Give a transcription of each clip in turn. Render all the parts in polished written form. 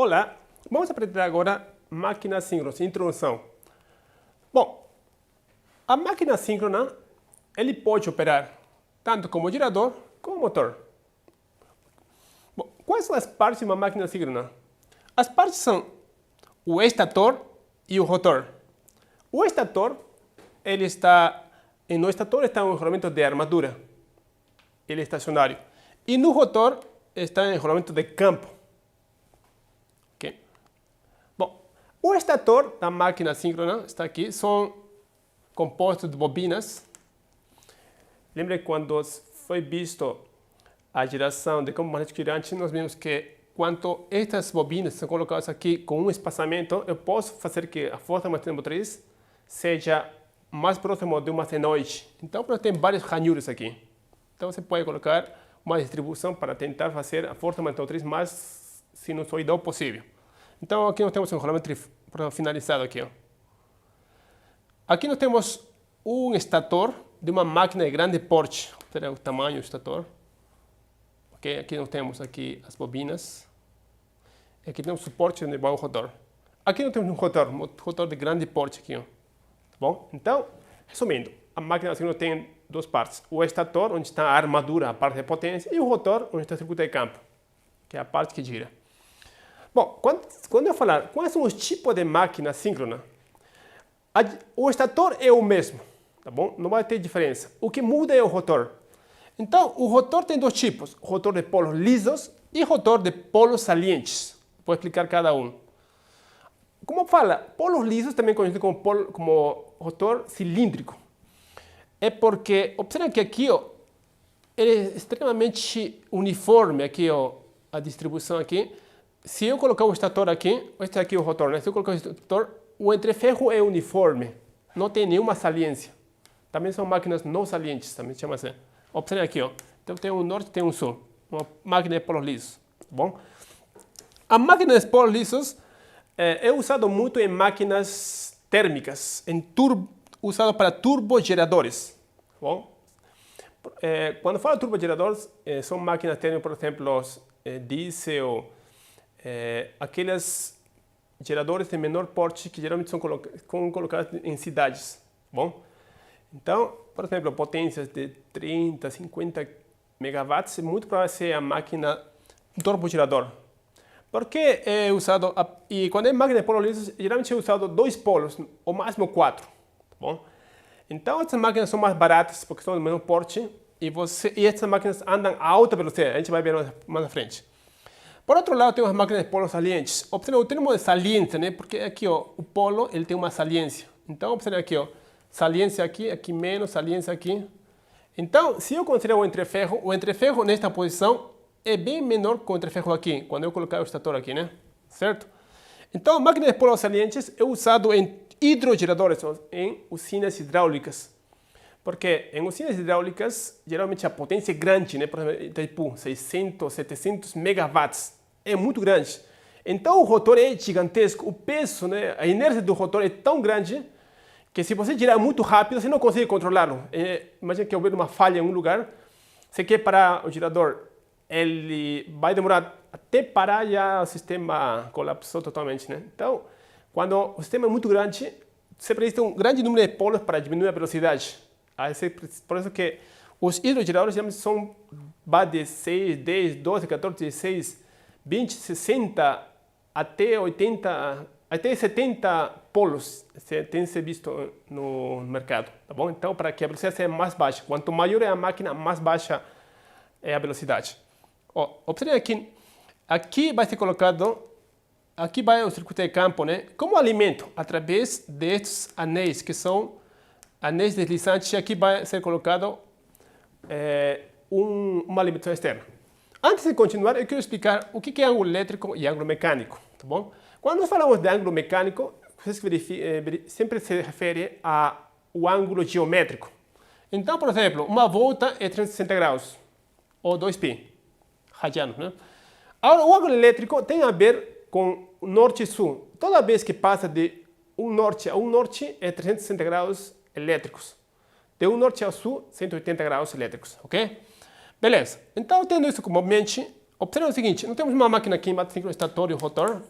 Olá, vamos aprender agora máquina síncrona, introdução. Bom, a máquina síncrona, ele pode operar tanto como gerador como motor. Bom, quais são as partes de uma máquina síncrona? As partes são o estator e o rotor. O estator, no estator está um enrolamento de armadura, ele é estacionário. E no rotor está em enrolamento de campo. Okay. Bom, o estator da máquina síncrona está aqui, são compostos de bobinas. Lembra quando foi visto a geração de campo magnético girante, nós vimos que quando estas bobinas são colocadas aqui com um espaçamento, eu posso fazer que a força motriz seja mais próxima de uma senoide. Então, tem várias ranhuras aqui. Então, você pode colocar uma distribuição para tentar fazer a força motriz mais sinusoidal possível. Então, aqui nós temos um enrolamento finalizado aqui. Aqui nós temos um estator de uma máquina de grande porte. Olha o tamanho do estator. Okay, aqui nós temos aqui as bobinas. Aqui temos o suporte onde vai o rotor. Aqui nós temos um rotor de grande porte aqui. Tá bom? Então, resumindo, a máquina síncrona tem duas partes. O estator, onde está a armadura, a parte de potência, e o rotor, onde está o circuito de campo, que é a parte que gira. Bom, quando eu falar quais são os tipos de máquina síncrona, o estator é o mesmo, tá bom? Não vai ter diferença. O que muda é o rotor. Então, o rotor tem dois tipos, rotor de polos lisos e rotor de polos salientes. Vou explicar cada um. Como fala, polos lisos, também conhecido como rotor cilíndrico, é porque, observa que aqui ó, ele é extremamente uniforme, aqui ó, a distribuição aqui. Se eu colocar o estator aqui, este aqui é o rotor, né? Se eu colocar o estator, o entreferro é uniforme, não tem nenhuma saliência. Também são máquinas não salientes, também se chama assim. Observe aqui, ó. Então tem um norte e tem um sul, uma máquina de polos lisos, tá bom? A máquina de polos lisos é usado muito em máquinas térmicas, usado para turbogeradores. Tá bom? Quando falo turbogeradores, são máquinas térmicas, por exemplo, diesel, aqueles geradores de menor porte que geralmente são colocados em cidades. Tá bom? Então, por exemplo, potências de 30, 50 megawatts, é muito provável ser a máquina turbogerador. Porque é usado, e quando é máquina de polos lisos, geralmente é usado 2 polos, ou máximo 4. Tá bom? Então, essas máquinas são mais baratas, porque são de menor porte, e essas máquinas andam a alta velocidade, a gente vai ver mais na frente. Por outro lado, tem as máquinas de polos salientes. Observe o termo de saliência, né? Porque aqui ó, o polo ele tem uma saliência. Então, observe aqui, ó, saliência aqui, aqui menos, saliência aqui. Então, se eu considerar o entreferro nesta posição é bem menor que o entreferro aqui, quando eu colocar o estator aqui, né? Certo? Então, a máquina de polos salientes é usado em hidrogeradores, em usinas hidráulicas. Porque em usinas hidráulicas, geralmente a potência é grande, né? Por exemplo, Itaipu, 600, 700 megawatts. É muito grande. Então, o rotor é gigantesco. O peso, né? A inércia do rotor é tão grande que se você girar muito rápido, você não consegue controlá-lo. Imagina que houver uma falha em um lugar, você quer parar o gerador, ele vai demorar até parar, já o sistema colapsou totalmente, né? Então, quando o sistema é muito grande, você precisa de um grande número de polos para diminuir a velocidade. Por isso que os hidrogeradores são de 6, 10, 12, 14, 16, 20, 60, até 80, até 70 polos tem se visto no mercado, tá bom? Então, para que a velocidade seja mais baixa, quanto maior é a máquina, mais baixa é a velocidade. Observe aqui, aqui vai ser colocado, aqui vai o circuito de campo, né? Como alimento, através destes anéis, que são anéis deslizantes, aqui vai ser colocado uma alimentação externa. Antes de continuar, eu quero explicar o que é ângulo elétrico e ângulo mecânico, tá bom? Quando nós falamos de ângulo mecânico, sempre se refere ao ângulo geométrico. Então, por exemplo, uma volta é 360 graus, ou 2π. Radianos, né? Agora, o ângulo elétrico tem a ver com norte e sul. Toda vez que passa de um norte a um norte é 360 graus elétricos. De um norte ao sul, 180 graus elétricos, ok? Beleza. Então, tendo isso como mente, observa o seguinte, não temos uma máquina aqui embaixo, o estator e o rotor.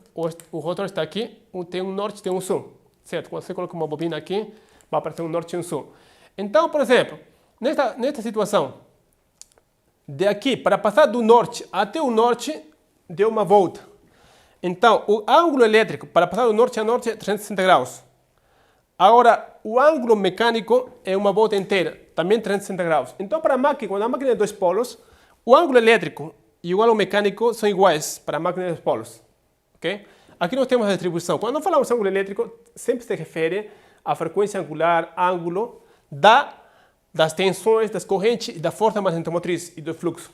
O rotor está aqui, tem um norte e tem um sul, certo? Quando você coloca uma bobina aqui, vai aparecer um norte e um sul. Então, por exemplo, nesta situação, de aqui, para passar do norte até o norte, deu uma volta. Então, o ângulo elétrico para passar do norte a norte é 360 graus. Agora, o ângulo mecânico é uma volta inteira, também 360 graus. Então, para a máquina, quando a máquina é de dois polos, o ângulo elétrico e o ângulo mecânico são iguais para a máquina de dois polos. Okay? Aqui nós temos a distribuição. Quando falamos ângulo elétrico, sempre se refere à frequência angular, ângulo das tensões, das correntes e da força magnetomotriz e do fluxo.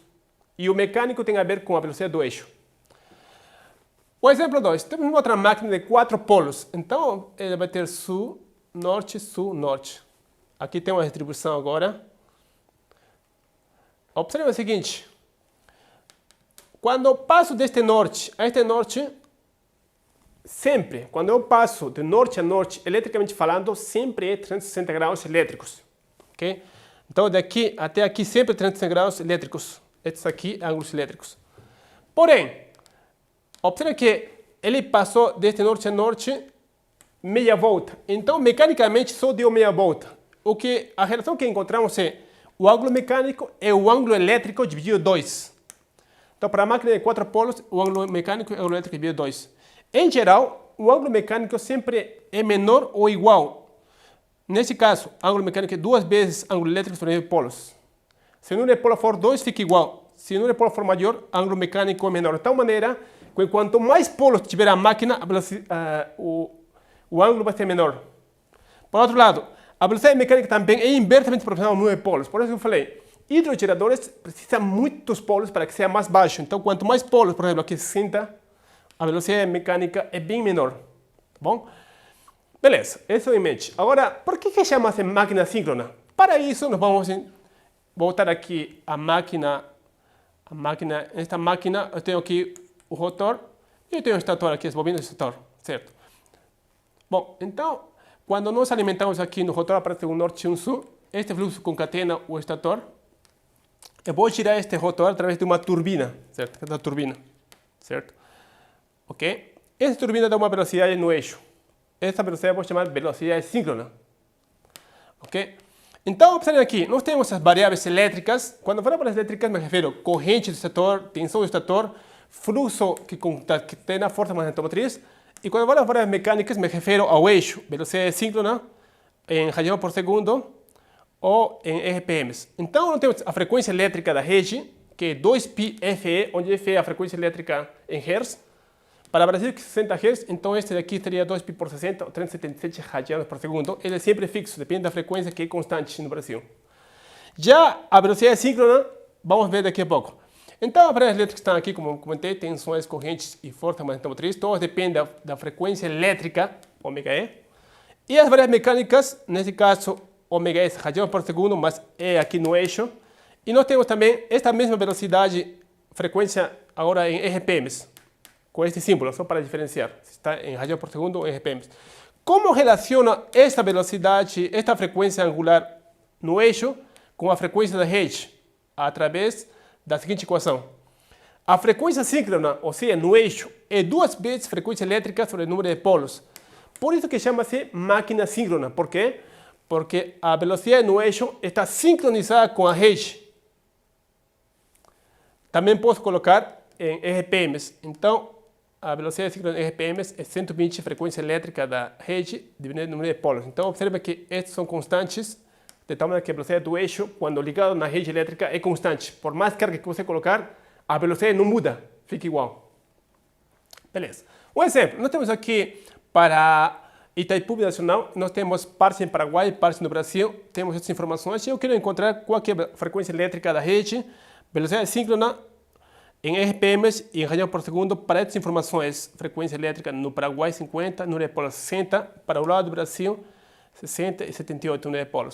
E o mecânico tem a ver com a velocidade do eixo. O exemplo 2. Temos uma outra máquina de 4 polos. Então, ele vai ter sul, norte, Aqui tem uma distribuição agora. Observe o seguinte. Quando eu passo deste norte a este norte, sempre, quando eu passo de norte a norte, eletricamente falando, sempre é 360 graus elétricos. Okay? Então, daqui até aqui, sempre 360 graus elétricos. Estes aqui, ângulos elétricos. Porém, observe que ele passou deste norte a norte meia volta. Então, mecanicamente, só deu meia volta. A relação que encontramos é o ângulo mecânico é o ângulo elétrico dividido 2. Então, para a máquina de 4 polos, o ângulo mecânico é o ângulo elétrico dividido 2. Em geral, o ângulo mecânico sempre é menor ou igual. Nesse caso, ângulo mecânico é 2 vezes ângulo elétrico sobre polos. Se o número de polos for 2, fica igual. Se o número de polos for maior, ângulo mecânico é menor. De tal maneira que quanto mais polos tiver a máquina, o ângulo vai ser menor. Por outro lado, a velocidade mecânica também é inversamente proporcional ao número de polos. Por isso que eu falei, hidrogeradores precisam muitos polos para que seja mais baixo. Então, quanto mais polos, por exemplo, aqui 60, a velocidade mecânica é bem menor. Tá bom? Beleza, isso em mente. Agora, por que chama-se máquina síncrona? Para isso, nós vamos voltar aqui à máquina. Nesta máquina, eu tenho aqui o rotor e eu tenho o estator aqui, as bobinas do estator, certo? Bom, então, quando nós alimentamos aqui no rotor, aparece um norte e um sul, este fluxo concatena o estator. Eu vou girar este rotor através de uma turbina, certo? Esta turbina, certo? Ok? Essa turbina dá uma velocidade no eixo. Essa velocidade eu vou chamar de velocidade síncrona. Ok? Então, observem aqui, nós temos as variáveis elétricas. Quando falo para as elétricas, me refiro a corrente do estator, tensão do estator, fluxo que tem a força magnetomotriz. E quando falo para as mecânicas, me refiro ao eixo, velocidade síncrona, em radianos por segundo ou em RPMs. Então, nós temos a frequência elétrica da rede, que é 2πFE, onde Fe é a frequência elétrica em Hz. Para o Brasil, que é 60 Hz, então este daqui seria 2π por 60, ou 377 radianos por segundo. Ele é sempre fixo, depende da frequência que é constante no Brasil. Já a velocidade síncrona, vamos ver daqui a pouco. Então, as variáveis elétricas estão aqui, como eu comentei, tensões, correntes e força magnetomotriz. Todas dependem da frequência elétrica, ômega-E. E as variáveis mecânicas, nesse caso, ômega-E é radianos por segundo, mas é aqui no eixo. E nós temos também esta mesma velocidade, frequência agora em RPMs. Com este símbolo, só para diferenciar se está em radianos por segundo ou em RPMs. Como relaciona esta velocidade, esta frequência angular no eixo com a frequência da rede? Através da seguinte equação. A frequência síncrona, ou seja, no eixo, é 2 vezes frequência elétrica sobre o número de polos. Por isso que chama-se máquina síncrona. Por quê? Porque a velocidade no eixo está sincronizada com a rede. Também posso colocar em RPMs. Então, a velocidade síncrona em RPMs é 120 frequência elétrica da rede dividido no número de polos. Então, observa que estes são constantes, de tal maneira que a velocidade do eixo, quando ligado na rede elétrica, é constante. Por mais carga que você colocar, a velocidade não muda, fica igual. Beleza. Um exemplo, nós temos aqui para Itaipu Nacional, nós temos parte em Paraguai, parte no Brasil, temos essas informações e eu quero encontrar qual é a frequência elétrica da rede, velocidade síncrona em RPMs e em radianos por segundo para essas informações. Frequência elétrica no Paraguai 50, no Nepal 60, para o lado do Brasil 60 e 78 no Nepal.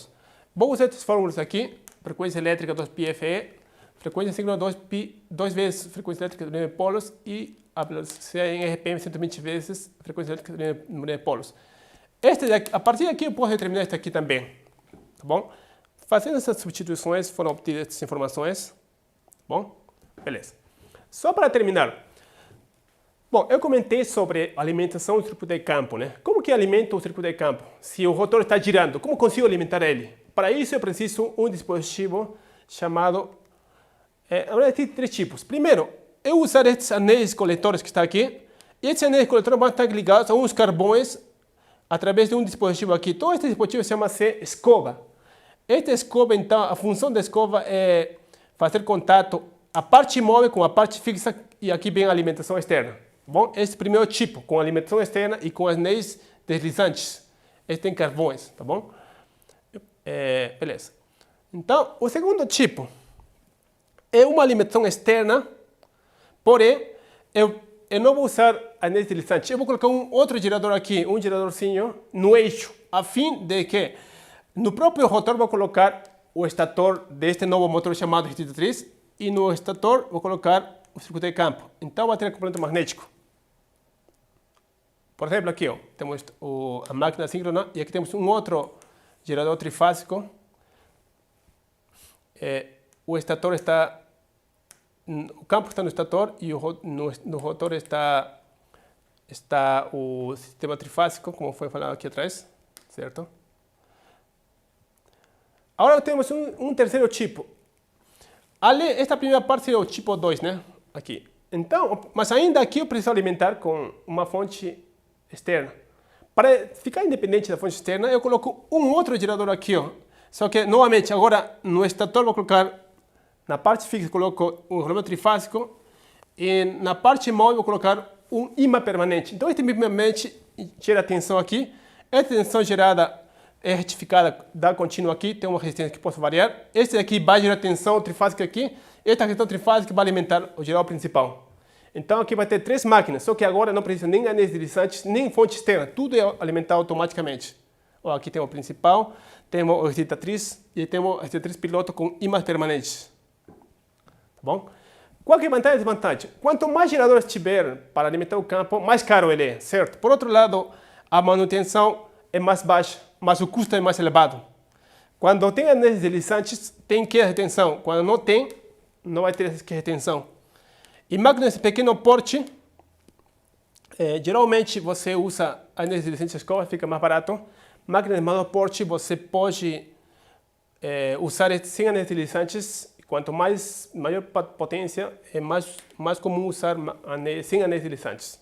Vou usar essas fórmulas aqui, frequência elétrica 2πFE, frequência síncrona 2 vezes frequência elétrica do número de polos e a velocidade em RPM 120 vezes frequência elétrica do número de polos. A partir daqui eu posso determinar este aqui também, tá bom? Fazendo essas substituições foram obtidas essas informações, tá bom? Beleza. Só para terminar. Bom, eu comentei sobre alimentação do circuito de campo, né? Como que alimenta o circuito de campo? Se o rotor está girando, como consigo alimentar ele? Para isso eu preciso um dispositivo chamado... tem três tipos. Primeiro, eu usar esses anéis coletores que estão aqui. E esses anéis coletores vão estar ligados a uns carvões através de um dispositivo aqui. Todo este dispositivo chama-se escova. Esta escova, então, a função da escova é fazer contato a parte móvel com a parte fixa e aqui vem a alimentação externa. Bom, esse primeiro tipo, com alimentação externa e com anéis deslizantes. Este tem carvões, tá bom? Beleza. Então, o segundo tipo é uma alimentação externa, porém, eu não vou usar anéis deslizantes. Eu vou colocar um outro gerador aqui, um geradorzinho no eixo, a fim de que no próprio rotor vou colocar o estator deste novo motor chamado restitutriz e no estator vou colocar o circuito de campo. Então vai ter componente magnético. Por exemplo, aqui ó, temos a máquina síncrona e aqui temos um outro gerador trifásico. O estator está... O campo está no estator e no rotor está o sistema trifásico, como foi falado aqui atrás, certo? Agora temos um terceiro tipo. Ali, esta primeira parte é o tipo 2, né? Aqui. Então, mas ainda aqui eu preciso alimentar com uma fonte externa. Para ficar independente da fonte externa, eu coloco um outro gerador aqui, ó. Só que, novamente, agora no estator vou colocar, na parte fixa coloco um regulador trifásico e na parte móvel vou colocar um imã permanente. Então, este imã permanente gera tensão aqui. Essa tensão gerada é retificada, dá contínuo aqui, tem uma resistência que posso variar. Este aqui vai gerar tensão trifásica aqui. Esta tensão trifásica vai alimentar o gerador principal. Então aqui vai ter três máquinas, só que agora não precisa nem anéis deslizantes, nem fonte externa. Tudo é alimentado automaticamente. Ó, aqui tem o principal, temos o excitatriz e temos o excitatriz piloto com ímãs permanentes. Tá bom? Qual que é a vantagem e desvantagem? Quanto mais geradores tiver para alimentar o campo, mais caro ele é, certo? Por outro lado, a manutenção é mais baixa, mas o custo é mais elevado. Quando tem anéis deslizantes, tem que retenção. Quando não tem, não vai ter que retenção. E máquinas de pequeno porte, geralmente você usa anéis deslizantes de escova, fica mais barato. Máquinas de maior porte, você pode usar sem anéis deslizantes. Quanto maior potência, é mais comum usar sem anéis deslizantes.